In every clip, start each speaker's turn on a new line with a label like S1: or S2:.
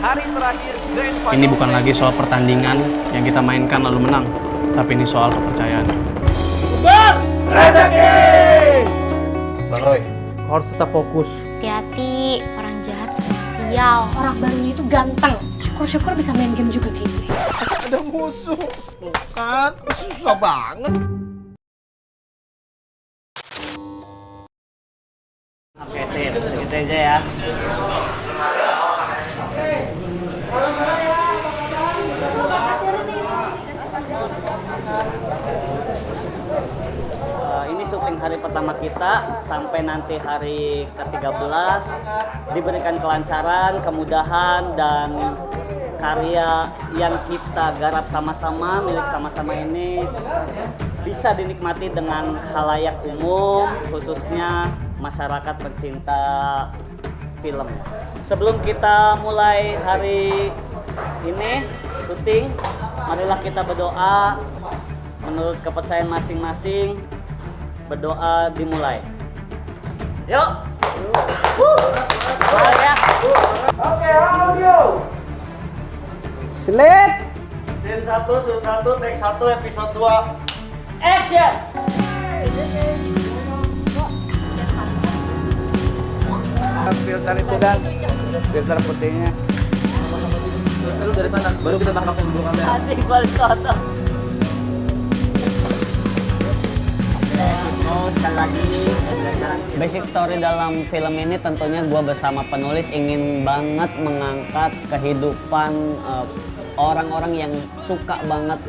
S1: hari terakhir Grand Final.
S2: Ini bukan lagi soal pertandingan yang kita mainkan lalu menang, tapi ini soal kepercayaan.
S1: Bang! Rezeki!
S2: Bang Roy,
S1: Harus tetap fokus.
S3: Hati-hati, orang jahat spesial. Orang barunya itu ganteng. Syukur-syukur bisa main game juga kayak gue.
S4: Ada musuh, kan? Susah banget.
S5: Oke, sip. Gitu aja ya. Ini syuting hari pertama kita sampai nanti hari ke-13 diberikan kelancaran, kemudahan dan karya yang kita garap sama-sama, milik sama-sama ini bisa dinikmati dengan khalayak umum, khususnya masyarakat pencinta film. Sebelum kita mulai hari ini syuting, marilah kita berdoa menurut kepercayaan masing-masing. Berdoa dimulai. Yuk. Mulai ya.
S1: Oke, audio.
S5: Slip.
S4: Scene 1, shoot 1, take 1, episode 2.
S5: Action.
S6: Filter itu dan filter putihnya.
S1: Lu dari sana, baru kita tangkap dulu kamera.
S5: Asik balik foto. Basic story dalam film ini tentunya gue bersama penulis ingin banget mengangkat kehidupan orang-orang yang suka banget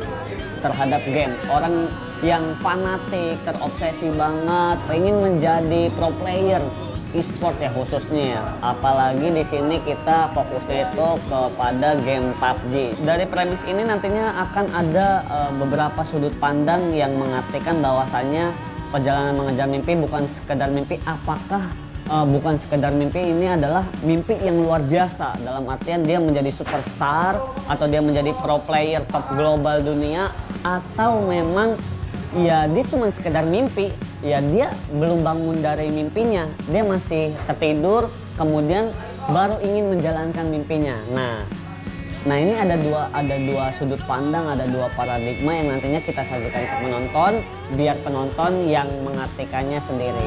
S5: terhadap game, orang yang fanatik, terobsesi banget, pengen menjadi pro player e-sport ya khususnya ya. Apalagi di sini kita fokusnya itu kepada game PUBG. Dari premis ini nantinya akan ada beberapa sudut pandang yang mengartikan bahwasannya perjalanan mengejar mimpi bukan sekedar mimpi. Apakah bukan sekedar mimpi, ini adalah mimpi yang luar biasa dalam artian dia menjadi superstar atau dia menjadi pro player top global dunia, atau memang ya dia cuma sekedar mimpi, ya dia belum bangun dari mimpinya, dia masih tertidur kemudian baru ingin menjalankan mimpinya. Nah ini ada dua sudut pandang, ada dua paradigma yang nantinya kita sajikan ke penonton, biar penonton yang mengartikannya sendiri.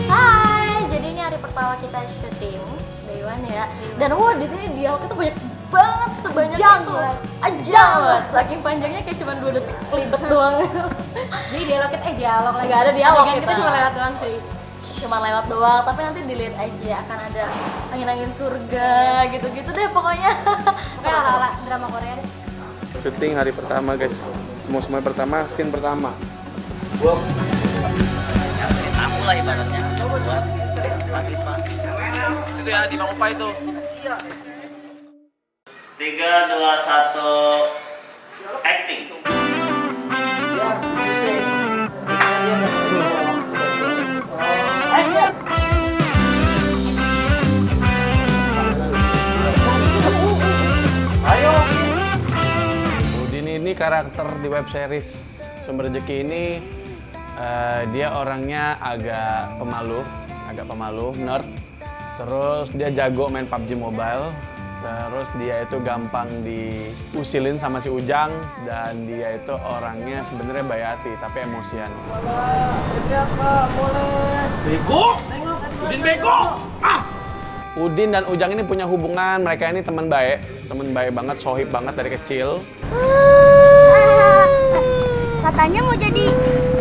S3: Hai, jadi ini hari pertama kita syuting Day One ya. Dan wah di sini dialog itu banyak banget, sebanyak itu. Aja banget. Saking panjangnya kayak cuma 2 detik kelibet doang. Jadi dialog lagi. Gak ada dialog kita cuma lewat doang cuy. Cuma lewat doang, tapi nanti dilihat aja akan ada angin-angin surga gitu-gitu deh pokoknya. Kayak ala-ala drama Korea deh.
S6: Syuting hari pertama guys, semua pertama, scene pertama.
S5: Tamu lah ibaratnya. Buat lagi pak.
S1: Itu ya di Bang Upa itu.
S5: 3, 2, 1, acting.
S6: Udin ini karakter di web series Sumber Rezeki ini dia orangnya agak pemalu, nerd. Terus dia jago main PUBG Mobile. Terus dia itu gampang diusilin sama si Ujang, dan dia itu orangnya sebenarnya baik hati tapi emosian.
S1: Bego! Udin bego!
S6: Udin dan Ujang ini punya hubungan, mereka ini teman baik banget, sohib banget dari kecil.
S7: Katanya mau jadi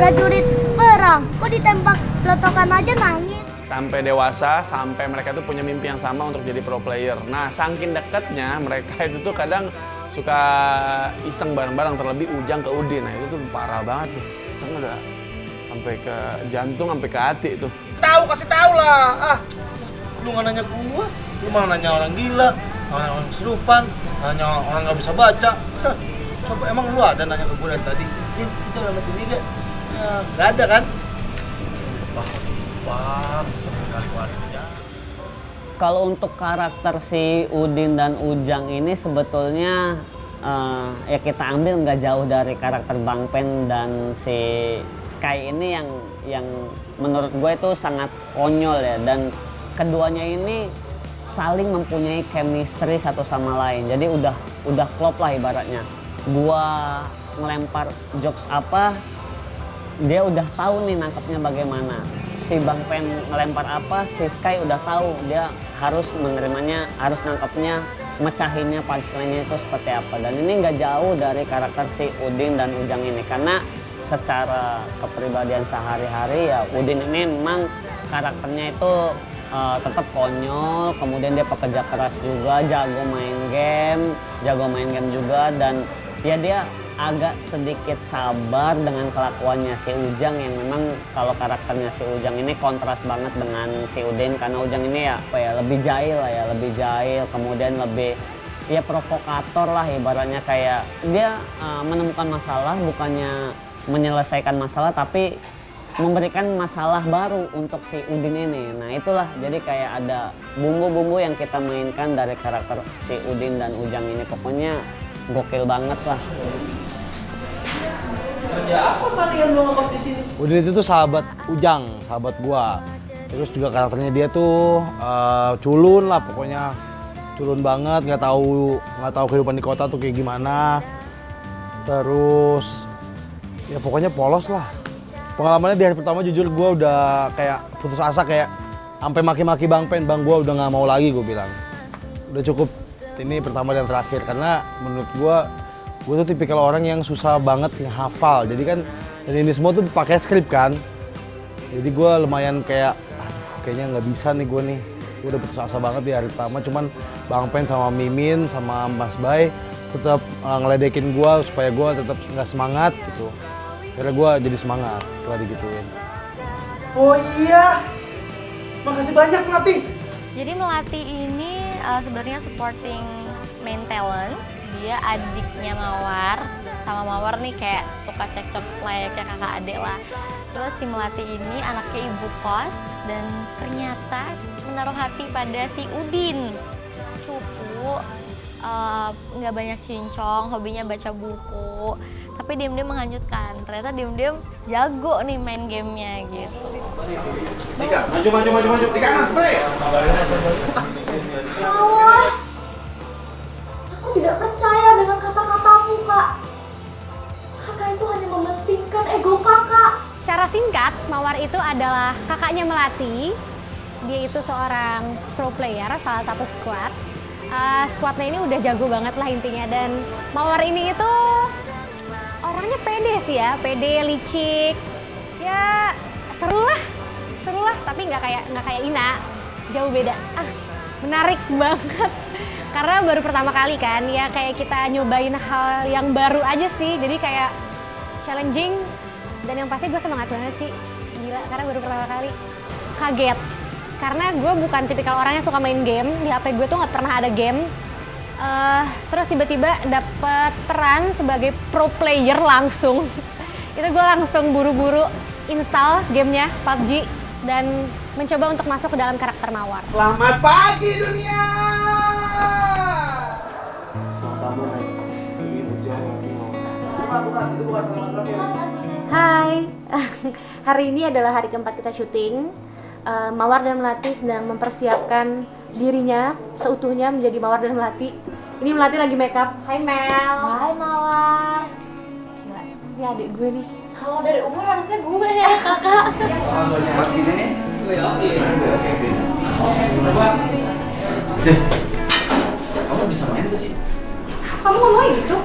S7: prajurit perang, kok ditembak pelotokan aja nangis.
S6: Sampai dewasa, sampai mereka tuh punya mimpi yang sama untuk jadi pro player. Nah, saking deketnya mereka itu tuh kadang suka iseng bareng-bareng, terlebih Ujang ke Udin. Nah, itu tuh parah banget tuh. Iseng udah sampai ke jantung, sampai ke hati tuh.
S4: Kasih tahu lah. Lu nggak nanya gua, lu malah nanya orang gila, orang kesurupan, nanya orang nggak bisa baca. Coba emang lu ada nanya ke gua dari tadi? Kita udah mati liga. Ya, nggak ada kan?
S5: Kalau untuk karakter si Udin dan Ujang ini sebetulnya ya kita ambil nggak jauh dari karakter Bang Pen dan si Sky ini yang menurut gue itu sangat konyol ya, dan keduanya ini saling mempunyai chemistry satu sama lain. Jadi udah klop lah ibaratnya. Gua ngelempar jokes apa, dia udah tahu nih nangkepnya bagaimana. Si Bang Pen ngelempar apa, si Sky udah tahu dia harus menerimanya, harus nangkepnya, mecahinnya, punchline-nya itu seperti apa. Dan ini nggak jauh dari karakter si Udin dan Ujang ini, karena secara kepribadian sehari-hari ya Udin ini memang karakternya itu tetap konyol, kemudian dia pekerja keras juga, jago main game juga, dan ya dia agak sedikit sabar dengan kelakuannya si Ujang yang memang kalau karakternya si Ujang ini kontras banget dengan si Udin, karena Ujang ini ya apa ya lebih jahil, kemudian lebih ya provokator lah ibaratnya, kayak dia menemukan masalah bukannya menyelesaikan masalah tapi memberikan masalah baru untuk si Udin ini. Nah itulah jadi kayak ada bumbu-bumbu yang kita mainkan dari karakter si Udin dan Ujang ini, pokoknya gokil banget lah.
S1: Kerja apa kalian mau ngekos di sini?
S4: Udin itu tuh sahabat Ujang, sahabat gua. Terus juga karakternya dia tuh culun lah pokoknya, culun banget, nggak tahu kehidupan di kota tuh kayak gimana. Terus ya pokoknya polos lah. Pengalamannya di hari pertama jujur gue udah kayak putus asa, kayak sampai maki-maki Bang Pen, Bang gue udah nggak mau lagi, gue bilang udah cukup, ini pertama dan terakhir. Karena menurut gue tuh tipikal orang yang susah banget ngehafal, jadi kan dan ini semua tuh pakai skrip kan, jadi gue lumayan kayak kayaknya nggak bisa nih gue udah putus asa banget di hari pertama. Cuman Bang Pen sama Mimin sama Mas Bay tetap ngeledekin gue supaya gue tetap nggak semangat gitu. Akhirnya gue jadi semangat setelah digituin.
S1: Oh iya, makasih banyak Melati.
S3: Jadi Melati ini sebenarnya supporting main talent. Dia adiknya Mawar, sama Mawar nih kayak suka cekcok layaknya kakak adik lah. Terus si Melati ini anaknya ibu kos dan ternyata menaruh hati pada si Udin. Cupu, nggak banyak cincong, hobinya baca buku. Tapi diam-diam menghanyutkan. Ternyata diam-diam jago nih main gamenya gitu.
S4: Dika, maju. Di kanan, spray.
S7: Mawar, aku tidak percaya dengan kata-katamu, Kak. Kakak itu hanya mementingkan ego kakak.
S8: Secara singkat, Mawar itu adalah kakaknya Melati. Dia itu seorang pro player, salah satu squad. Squadnya ini udah jago banget lah intinya. Dan Mawar ini itu orangnya pede sih ya, pede, licik. Ya seru lah, tapi nggak kayak Ina, jauh beda. Menarik banget. Karena baru pertama kali kan, ya kayak kita nyobain hal yang baru aja sih. Jadi kayak challenging, dan yang pasti gue semangat banget sih. Gila, karena baru pertama kali. Kaget, karena gue bukan tipikal orang yang suka main game. Di HP gue tuh nggak pernah ada game. Terus tiba-tiba dapet peran sebagai pro player langsung. Itu gue langsung buru-buru install gamenya PUBG dan mencoba untuk masuk ke dalam karakter Mawar.
S1: Selamat pagi dunia.
S8: Hai, hari ini adalah hari keempat kita syuting. Mawar dan Melati sedang mempersiapkan dirinya seutuhnya menjadi Mawar dan Melati. Ini Melati lagi makeup. Hai Mel.
S3: Hai Mawar.
S8: Ini adik gue nih.
S3: Kalau dari umur harusnya gue ya kakak.
S1: Kamu bisa main gak sih?
S8: Kamu ngomongin gitu?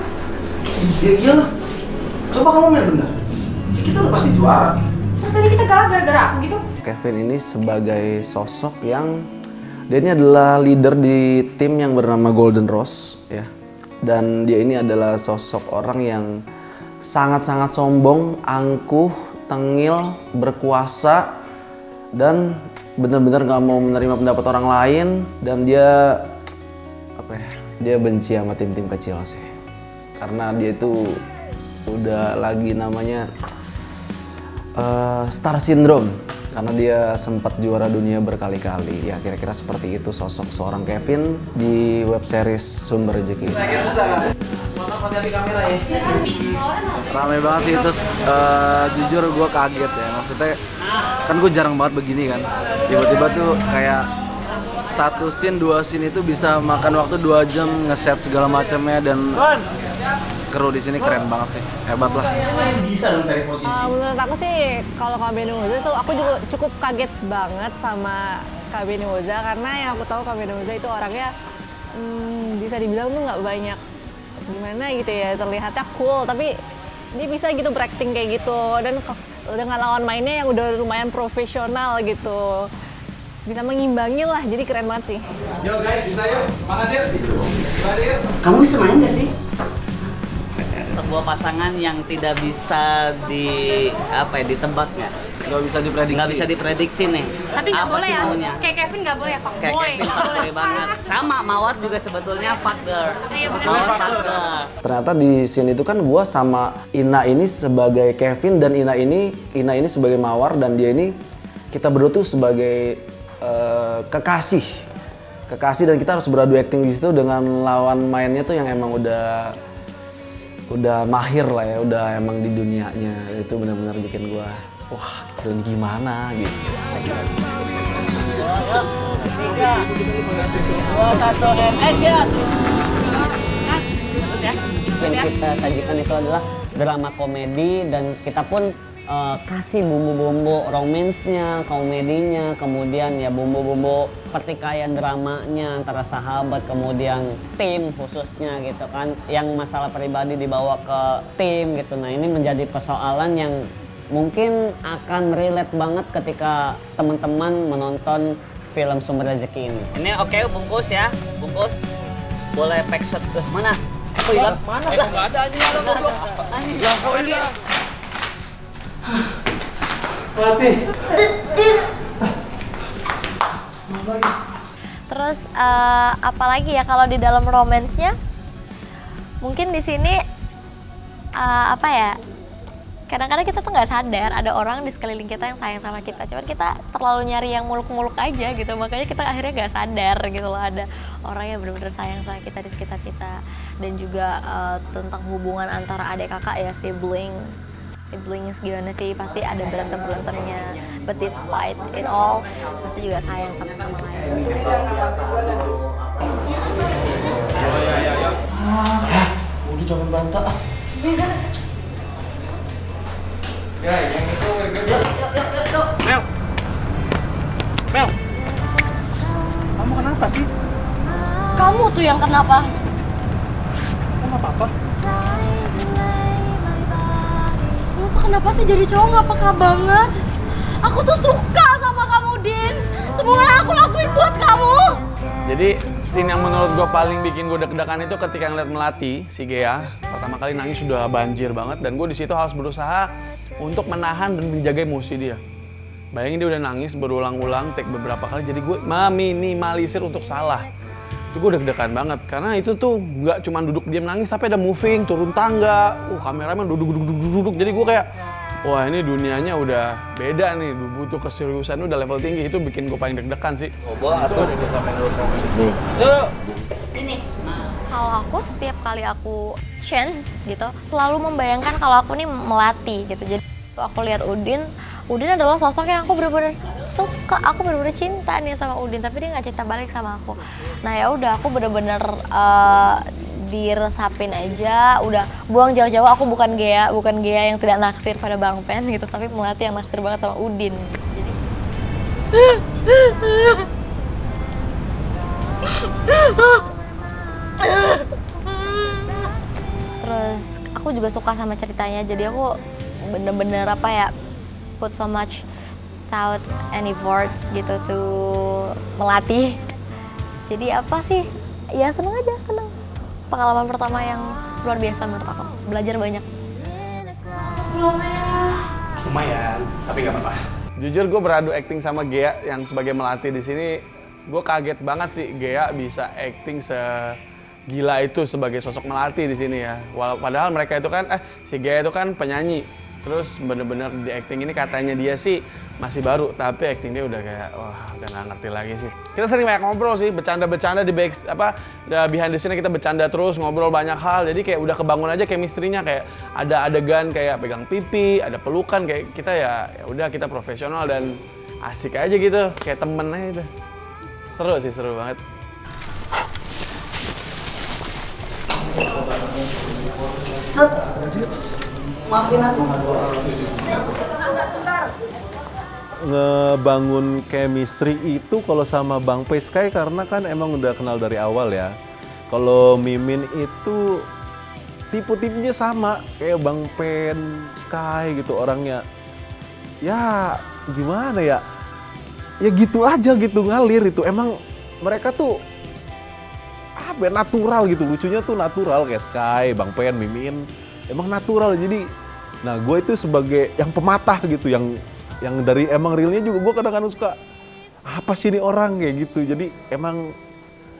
S1: Ya iyalah. Coba kamu main bener. Kita udah pasti juara.
S8: Terus tadi kita galak gara-gara aku gitu?
S9: Kevin ini sebagai sosok yang dia ini adalah leader di tim yang bernama Golden Rose ya. Dan dia ini adalah sosok orang yang sangat-sangat sombong, angkuh, tengil, berkuasa, dan benar-benar nggak mau menerima pendapat orang lain, dan dia dia benci sama tim-tim kecil sih. Karena dia itu udah lagi namanya star syndrome, karena dia sempat juara dunia berkali-kali. Ya kira-kira seperti itu sosok seorang Kevin di web series Sumber Rezeki.
S10: Ramai banget sih, terus jujur gue kaget ya, maksudnya kan gue jarang banget begini kan, tiba-tiba tuh kayak satu scene, 2 scene itu bisa makan waktu 2 jam ngeset segala macamnya, dan kru di sini keren banget sih, hebat lah.
S1: Bisa dong cari posisi.
S8: Menurut aku sih kalau Kak Benny Moza itu aku juga cukup kaget banget sama Kak Benny Moza, karena yang aku tahu Kak Benny Moza itu orangnya bisa dibilang tuh nggak banyak gimana gitu ya, terlihatnya cool tapi dia bisa gitu berakting kayak gitu, dan dengan lawan mainnya yang udah lumayan profesional gitu, bisa mengimbangi lah, jadi keren banget sih.
S6: Yo guys, bisa yuk, semangat yuk.
S1: Kamu bisa main nggak sih?
S5: Sebuah pasangan yang tidak bisa ditebak ya.
S10: Nggak bisa diprediksi.
S5: Nggak bisa diprediksi nih.
S8: Tapi nggak
S5: apa
S8: boleh
S5: sih
S8: ya,
S5: maunya.
S8: kayak Kevin nggak boleh ya,
S5: Kayak
S8: fuckboy.
S5: Kevin fuckboy banget. Sama Mawar juga sebetulnya fuck girl. Mawar fuck girl.
S9: Ternyata di scene itu kan gue sama Ina ini sebagai Kevin dan Ina ini sebagai Mawar, dan dia ini kita berdua tuh sebagai kekasih, dan kita harus beradu acting di situ dengan lawan mainnya tuh yang emang udah mahir lah ya, udah emang di dunianya. Itu benar-benar bikin gue wah keren gimana gitu.
S5: 3, 2, 1, and action! Yang kita sajikan itu adalah drama komedi, dan kita pun kasih bumbu-bumbu romansnya, komedinya, kemudian ya bumbu-bumbu pertikaian dramanya antara sahabat, kemudian tim khususnya gitu kan, yang masalah pribadi dibawa ke tim gitu. Nah ini menjadi persoalan yang mungkin akan relate banget ketika teman-teman menonton film Sumber Rezeki ini. Ini oke, bungkus ya, bungkus. Boleh pack shot ke mana? Aku hilang. Mana? Enggak ada anjing, ada goblok. Anjing. Lah kau ini.
S1: Pelatih.
S3: Terus apalagi ya kalau di dalam romansnya, mungkin di sini apa ya? Kadang-kadang kita tuh nggak sadar ada orang di sekeliling kita yang sayang sama kita, cuman kita terlalu nyari yang muluk-muluk aja gitu, makanya kita akhirnya nggak sadar gitu loh ada orang yang benar-benar sayang sama kita di sekitar kita. Dan juga tentang hubungan antara adik kakak ya, siblings gimana sih, pasti ada berantem-berantemnya, but despite it all pasti juga sayang satu sama lain.
S1: Udah jangan bantah.
S6: Ya, yang itu Mel. Mel. Kamu kenapa sih?
S3: Kamu tuh yang kenapa?
S6: Kamu apa-apa?
S3: Kamu tuh kenapa sih jadi cowok nggak peka banget? Aku tuh suka sama kamu, Din. Semua yang aku lakuin buat kamu.
S6: Jadi scene yang menurut gue paling bikin gue deg-degan itu ketika ngeliat Melati, si Gea, pertama kali nangis sudah banjir banget, dan gue di situ harus berusaha untuk menahan dan menjaga emosi dia. Bayangin dia udah nangis berulang-ulang, take beberapa kali, jadi gue meminimalisir untuk salah. Itu gue deg-degan banget, karena itu tuh nggak cuma duduk diam nangis, tapi ada moving, turun tangga, kameramen duduk, jadi gue kayak, wah ini dunianya udah beda nih, butuh keseriusan udah level tinggi, itu bikin gue paling deg-degan sih.
S3: Ini, kalau aku setiap kali aku change gitu, selalu membayangkan kalau aku nih Melati gitu. Jadi aku lihat Udin adalah sosok yang aku benar-benar suka, aku benar-benar cinta nih sama Udin, tapi dia nggak cinta balik sama aku. Nah ya udah, aku benar-benar diresapin aja, udah buang jauh-jauh. Aku bukan Gea yang tidak naksir pada Bang Pen gitu, tapi Melati yang naksir banget sama Udin. Jadi terus aku juga suka sama ceritanya, jadi aku bener-bener put so much thought and efforts gitu to melatih. Jadi ya seneng pengalaman pertama yang luar biasa menurut aku, belajar banyak.
S6: Lumayan, tapi nggak apa-apa. Jujur gue beradu acting sama Gea yang sebagai Melati di sini, gue kaget banget sih Gea bisa acting segila itu sebagai sosok Melati di sini ya. Padahal mereka itu kan, si Gea itu kan penyanyi, terus bener-bener di acting ini katanya dia sih masih baru, tapi acting dia udah kayak udah nggak ngerti lagi sih. Kita sering banyak ngobrol sih, bercanda-bercanda di behind the scene kita bercanda terus, ngobrol banyak hal, jadi kayak udah kebangun aja chemistry-nya, kayak ada adegan kayak pegang pipi, ada pelukan, kayak kita ya udah kita profesional dan asik aja gitu, kayak temen aja gitu. Seru sih, seru banget.
S1: Set. Maafin aku.
S11: Ngebangun chemistry itu kalau sama Bang Peskai karena kan emang udah kenal dari awal ya. Kalau Mimin itu tipe-tipenya sama kayak Bang Pen, Sky gitu orangnya. Ya gimana ya? Ya gitu aja gitu ngalir itu. Emang mereka tuh apa ya, natural gitu, lucunya tuh natural kayak Sky, Bang Pen, Mimin. Emang natural jadi. Nah gue itu sebagai yang pematah gitu, yang dari emang realnya juga gue kadang-kadang suka apa sih ini orang kayak gitu. Jadi emang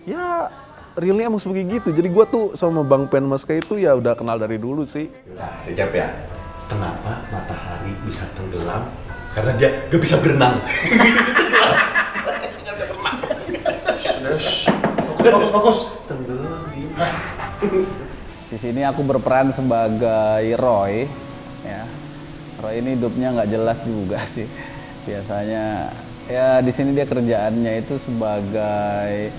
S11: ya realnya emang sebagai gitu. Jadi gue tuh sama Bang Pen Mas Sky itu ya udah kenal dari dulu sih.
S12: Nah, saya jawab ya. Kenapa matahari bisa tenggelam? Karena dia gak bisa berenang. Gak bisa berenang. Fokus. Tenggelam.
S13: Di sini aku berperan sebagai Roy. Ya, Roy ini hidupnya nggak jelas juga sih. Biasanya ya di sini dia kerjaannya itu sebagai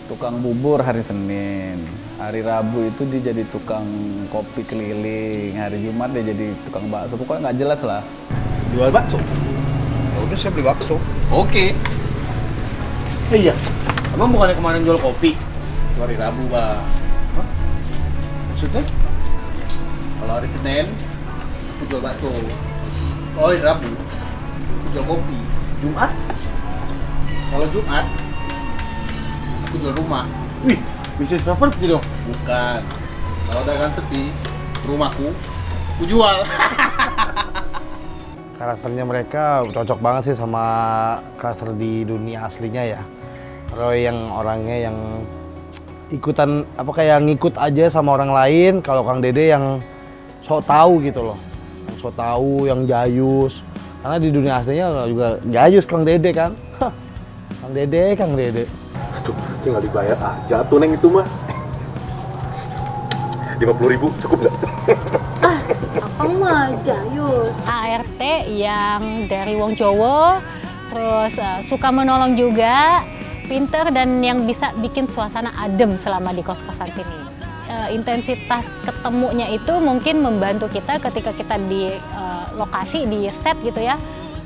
S13: tukang bubur hari Senin. Hari Rabu itu dia jadi tukang kopi keliling. Hari Jumat dia jadi tukang bakso. Pokoknya nggak jelas lah.
S4: Jual bakso? Ya udah saya beli bakso.
S14: Oke.
S4: Iya.
S14: Emang bukannya kemarin jual kopi? Hari Rabu, Bang.
S4: Hah? Maksudnya?
S14: Kalau hari Senin, aku jual bakso. Kalau hari Rabu, aku jual kopi.
S4: Jumat?
S14: Kalau Jumat, aku jual rumah.
S4: Wih, bisnis properti dong?
S14: Bukan. Kalau dagang sepi, rumahku, aku jual.
S4: Karakternya mereka cocok banget sih sama karakter di dunia aslinya ya. Roy yang orangnya yang ikutan apa kayak ngikut aja sama orang lain. Kalau Kang Dede yang sok tahu gitu loh, yang sok tahu, yang jayus. Karena di dunia aslinya juga jayus Kang Dede kan. Kang Dede.
S12: Aduh, tinggal dibayar aja tuh Neng itu mah. 50.000 cukup nggak?
S8: Akang mah jayus. ART yang dari wong Jowo, terus suka menolong juga, pinter dan yang bisa bikin suasana adem selama di kos-kosan sini. Intensitas ketemunya itu mungkin membantu kita ketika kita di lokasi, di set gitu ya.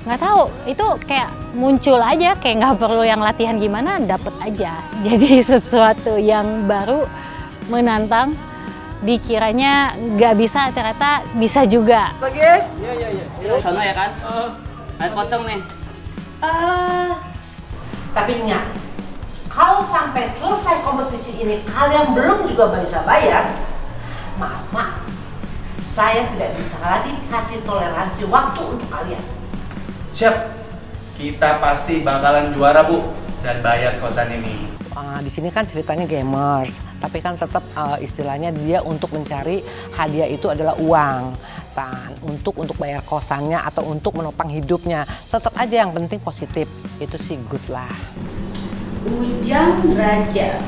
S8: Nggak tahu, itu kayak muncul aja, kayak nggak perlu yang latihan gimana, dapet aja. Jadi sesuatu yang baru, menantang, dikiranya nggak bisa, ternyata bisa juga.
S5: Bagi? Iya. Sana ya kan? Air kosong nih.
S15: Tapi ingat, kalau sampai selesai kompetisi ini kalian belum juga bisa bayar, maaf, saya tidak bisa lagi kasih toleransi waktu untuk kalian.
S2: Siap. Kita pasti bakalan juara, Bu, dan bayar kosan ini.
S15: Di sini kan ceritanya gamers, tapi kan tetap istilahnya dia untuk mencari hadiah itu adalah uang. Untuk bayar kosannya atau untuk menopang hidupnya, tetap aja yang penting positif, itu sih good lah.
S7: Ujang Raja.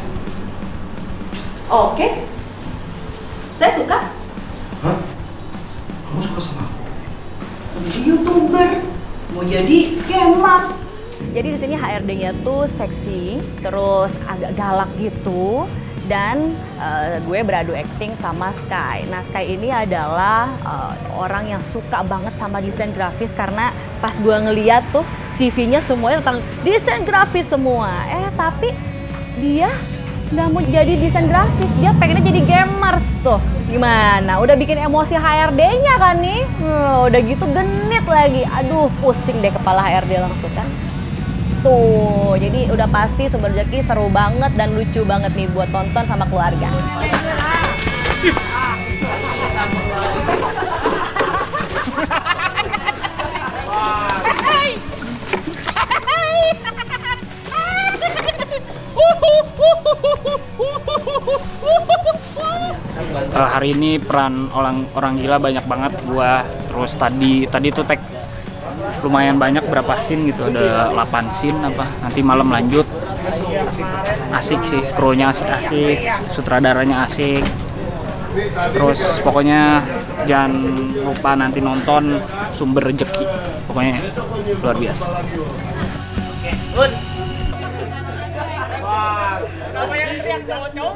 S7: Oke. Saya suka.
S1: Hah? Kamu suka sama aku?
S7: Mau jadi YouTuber, mau jadi gamers.
S3: Jadi di sini HRD-nya tuh seksi, terus agak galak gitu, dan gue beradu acting sama Sky. Nah, Sky ini adalah orang yang suka banget sama desain grafis karena pas gue ngeliat tuh CV-nya semuanya tentang desain grafis semua. Tapi dia nggak mau jadi desain grafis, dia pengennya jadi gamers tuh. Gimana? Udah bikin emosi HRD-nya kan nih? Udah gitu genit lagi. Aduh, pusing deh kepala HRD langsung kan. Tuh, jadi udah pasti Sumber Rezeki seru banget dan lucu banget nih buat tonton sama keluarga.
S16: Hari ini peran orang gila banyak banget gua. Terus tadi tuh tag lumayan banyak, berapa scene gitu, ada 8 scene apa, nanti malam lanjut. Asik sih, krunya asik-asik, sutradaranya asik. Terus pokoknya jangan lupa nanti nonton Sumber Rezeki, pokoknya luar biasa. Siapa yang teriak cowok-cowok?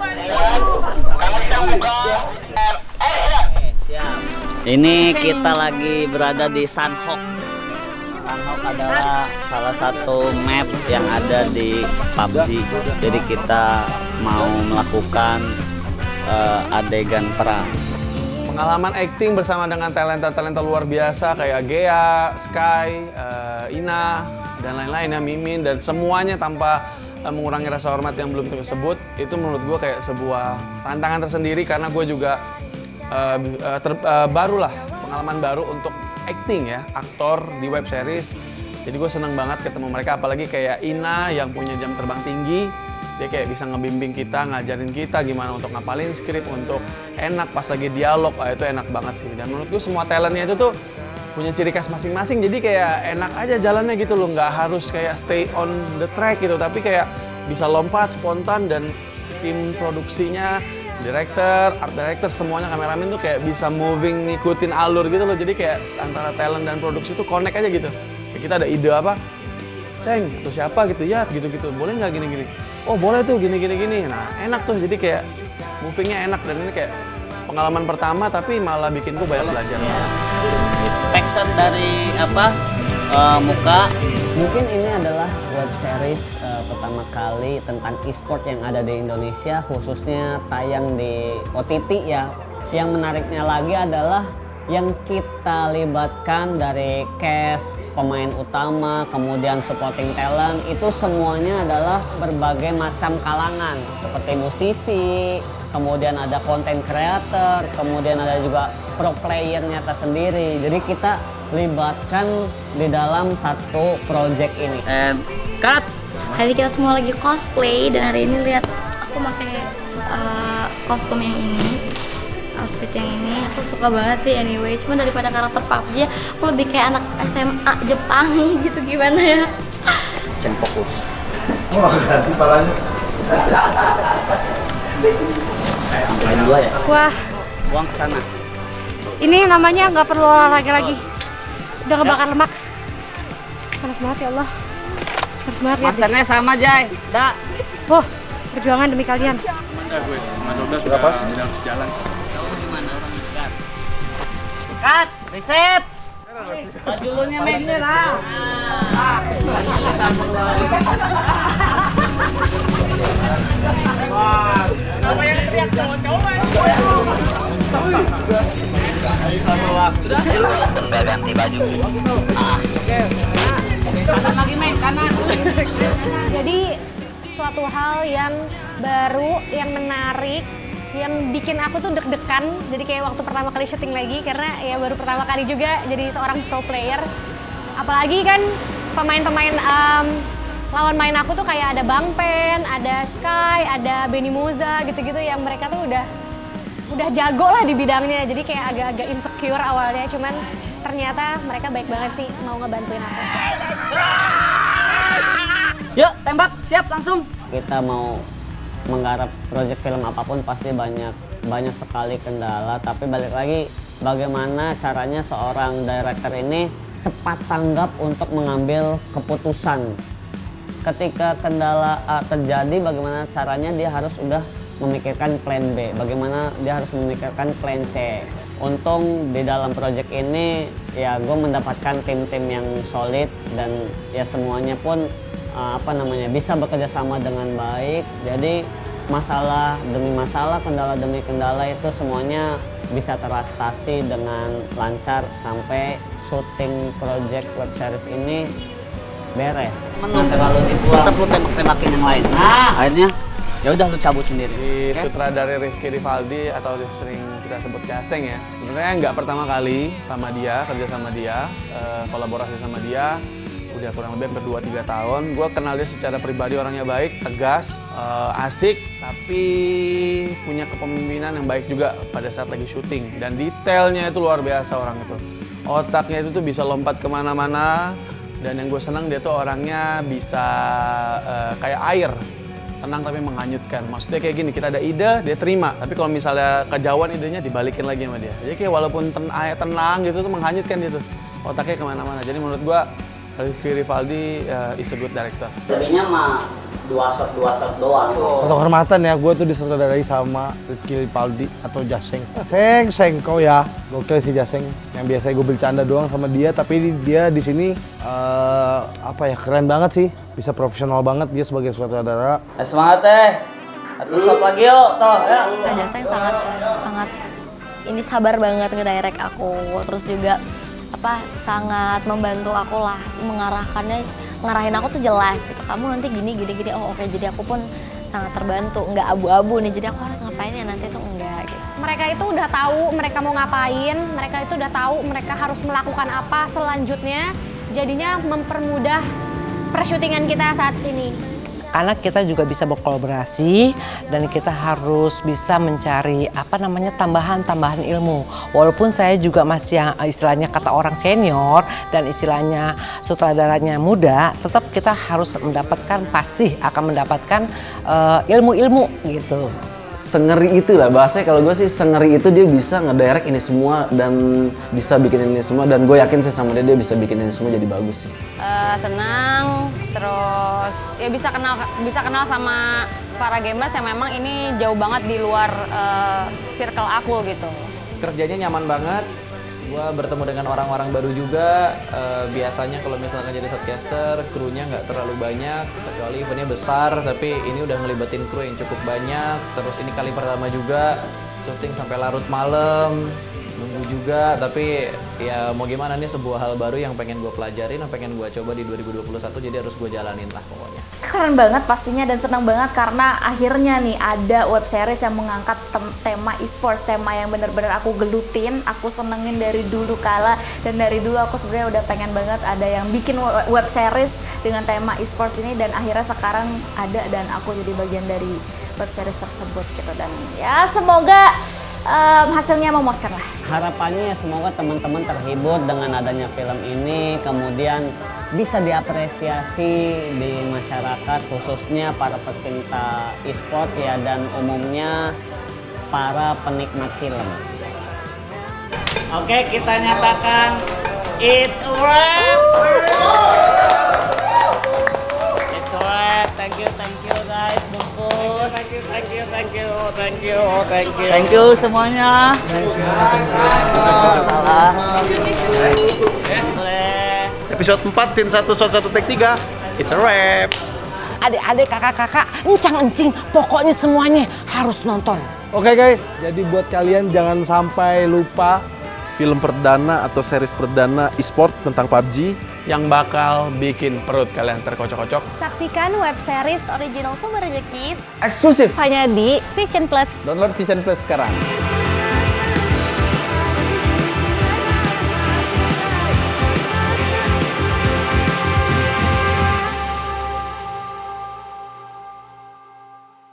S5: Siap. Ini kita lagi berada di Sanhok. Sanhok adalah salah satu map yang ada di PUBG. Jadi kita mau melakukan adegan perang.
S6: Pengalaman acting bersama dengan talenta-talenta luar biasa kayak Gea, Sky, Ina, dan lain-lain ya, Mimin, dan semuanya tanpa mengurangi rasa hormat yang belum tersebut. Itu menurut gue kayak sebuah tantangan tersendiri karena gue juga barulah pengalaman baru untuk acting ya, aktor di web series. Jadi gue seneng banget ketemu mereka, apalagi kayak Ina yang punya jam terbang tinggi. Dia kayak bisa ngebimbing kita, ngajarin kita gimana untuk ngapalin skrip, untuk enak pas lagi dialog, itu enak banget sih. Dan menurut gue semua talentnya itu tuh punya ciri khas masing-masing, jadi kayak enak aja jalannya gitu loh, nggak harus kayak stay on the track gitu, tapi kayak bisa lompat, spontan, dan tim produksinya, director, art director, semuanya, kameramen tuh kayak bisa moving, ngikutin alur gitu loh, jadi kayak antara talent dan produksi tuh connect aja gitu. Kayak kita ada ide apa, Ceng, atau siapa gitu, ya gitu-gitu, boleh nggak gini-gini? Oh boleh tuh gini. Nah enak tuh, jadi kayak movingnya enak, dan ini kayak pengalaman pertama tapi malah bikin gue banyak belajar.
S5: Passion dari Muka. Mungkin ini adalah web series pertama kali tentang e-sport yang ada di Indonesia, khususnya tayang di OTT ya. Yang menariknya lagi adalah yang kita libatkan dari cast, pemain utama, kemudian supporting talent, itu semuanya adalah berbagai macam kalangan, seperti musisi, kemudian ada content creator, kemudian ada juga pro player-nya tersendiri. Jadi kita libatkan di dalam satu project ini.
S3: Cut! Hari kita semua lagi cosplay, dan hari ini lihat aku pakai kostum yang ini, outfit yang ini. Aku suka banget sih anyway, cuma daripada karakter PUBG aku lebih kayak anak SMA Jepang gitu, gimana ya?
S5: Ceng fokus.
S1: Oh, ganti palanya.
S5: Main dua ya?
S8: Wah,
S5: buang ke sana.
S8: ini namanya nggak perlu olahraga lagi. Udah ngebakar lemak. Panas banget ya Allah. Panas banget ya.
S5: Masternya sama, Jay. Dah.
S8: Oh, perjuangan demi kalian.
S14: Udah gue, 12 udah pas, harus jalan.
S5: Cut, reset. Bajulunya mainnya lah.
S16: Siapa yang teriak cowok-cowok?
S5: Sudah ganti baju. Kanan lagi main, kanan.
S8: Jadi suatu hal yang baru, yang menarik, yang bikin aku tuh deg-degan. Jadi kayak waktu pertama kali syuting lagi, karena ya baru pertama kali juga jadi seorang pro player. Apalagi kan pemain-pemain lawan main aku tuh kayak ada Bang Pen, ada Sky, ada Benny Moza gitu-gitu, yang mereka tuh udah jago lah di bidangnya. Jadi kayak agak-agak insecure awalnya, cuman ternyata mereka baik banget sih, mau ngebantuin aku.
S5: Yuk, tembak, siap langsung. Kita mau menggarap proyek film apapun pasti banyak sekali kendala, tapi balik lagi bagaimana caranya seorang director ini cepat tanggap untuk mengambil keputusan. Ketika kendala A terjadi, bagaimana caranya dia harus udah memikirkan plan B, bagaimana dia harus memikirkan plan C. Untung di dalam proyek ini ya gue mendapatkan tim-tim yang solid, dan ya semuanya pun bisa bekerja sama dengan baik. Jadi masalah demi masalah, kendala demi kendala itu semuanya bisa teratasi dengan lancar sampai syuting project web series ini beres. Nggak terlalu dibuang, tetap lu tembak-tembakin yang lain. Nah, akhirnya ya udah lu cabut sendiri.
S6: Di sutradara Rifki Rivaldi atau sering kita sebut Gaseng ya. Sebenarnya nggak pertama kali sama dia, kerja sama dia, kolaborasi sama dia. Udah kurang lebih hampir 2-3 tahun. Gue kenal dia secara pribadi, orangnya baik, tegas, asik, tapi punya kepemimpinan yang baik juga pada saat lagi syuting. Dan detailnya itu luar biasa orang itu. Otaknya itu tuh bisa lompat kemana-mana. Dan yang gue senang dia tuh orangnya bisa kayak air, tenang tapi menghanyutkan. Maksudnya kayak gini, kita ada ide, dia terima. Tapi kalau misalnya kejauhan idenya, dibalikin lagi sama dia. Jadi kayak walaupun tenang gitu tuh menghanyutkan gitu. Otaknya kemana-mana. Jadi menurut gue Rifki Rivaldi is a good director.
S5: Jadinya mah dua shot doang.
S4: Untuk kehormatan ya, gue tuh disutradarai sama Rizky Ripaldi atau Jaseng. Seng kau ya, gokil si Jaseng. Yang biasanya gue bercanda doang sama dia, tapi dia di sini keren banget sih. Bisa profesional banget dia sebagai sutradara.
S5: Semangat teh. Satu shot lagi yuk, toh ya.
S3: Kak Jaseng sangat ini sabar banget ngedirect aku, terus juga sangat membantu aku lah, ngarahin aku tuh jelas gitu. Kamu nanti gini, oh oke, jadi aku pun sangat terbantu, nggak abu-abu nih, jadi aku harus ngapain ya nanti tuh enggak gitu.
S8: Mereka itu udah tahu mereka mau ngapain, mereka itu udah tahu mereka harus melakukan apa selanjutnya, jadinya mempermudah persyutingan kita saat ini.
S15: Karena kita juga bisa berkolaborasi dan kita harus bisa mencari tambahan ilmu. Walaupun saya juga masih yang istilahnya kata orang senior dan istilahnya sutradaranya muda, tetap kita harus pasti akan mendapatkan ilmu-ilmu gitu.
S9: Sengeri itu lah bahasanya, kalau gue sih sengeri itu dia bisa ngedirect ini semua dan bisa bikin ini semua, dan gue yakin sih sama dia bisa bikin ini semua jadi bagus sih.
S17: Senang, terus ya bisa kenal sama para gamers yang memang ini jauh banget di luar circle aku gitu.
S18: Kerjanya nyaman banget, gue bertemu dengan orang-orang baru juga. Biasanya kalau misalkan jadi shotcaster, krunya nggak terlalu banyak, kecuali eventnya besar, tapi ini udah ngelibatin kru yang cukup banyak. Terus ini kali pertama juga syuting sampai larut malam, nunggu juga, tapi ya mau gimana, nih sebuah hal baru yang pengen gue pelajarin, yang pengen gue coba di 2021, jadi harus gue jalanin lah pokoknya.
S7: Keren banget pastinya dan senang banget karena akhirnya nih ada web series yang mengangkat tema e-sports, tema yang bener-bener aku gelutin, aku senengin dari dulu kala, dan dari dulu aku sebenarnya udah pengen banget ada yang bikin web series dengan tema e-sports ini, dan akhirnya sekarang ada dan aku jadi bagian dari web series tersebut gitu. Dan ya semoga hasilnya memuaskan lah.
S5: Harapannya ya semoga teman-teman terhibur dengan adanya film ini, kemudian bisa diapresiasi di masyarakat, khususnya para pecinta e-sport ya, dan umumnya para penikmat film.
S16: Oke, kita nyatakan it's a wrap. It's a wrap. Thank you guys, bungkus. Thank you semuanya. Salah.
S6: Episode 4, scene 1, shot 1, take 3. It's a wrap.
S15: Adik-adik, kakak-kakak, encang-encing, pokoknya semuanya harus nonton.
S11: Oke guys, jadi buat kalian jangan sampai lupa film perdana atau series perdana e-sport tentang PUBG
S6: yang bakal bikin perut kalian terkocok-kocok.
S8: Saksikan web series original Sumber Rezeki
S9: eksklusif
S8: hanya di Vision Plus.
S13: Download Vision Plus sekarang.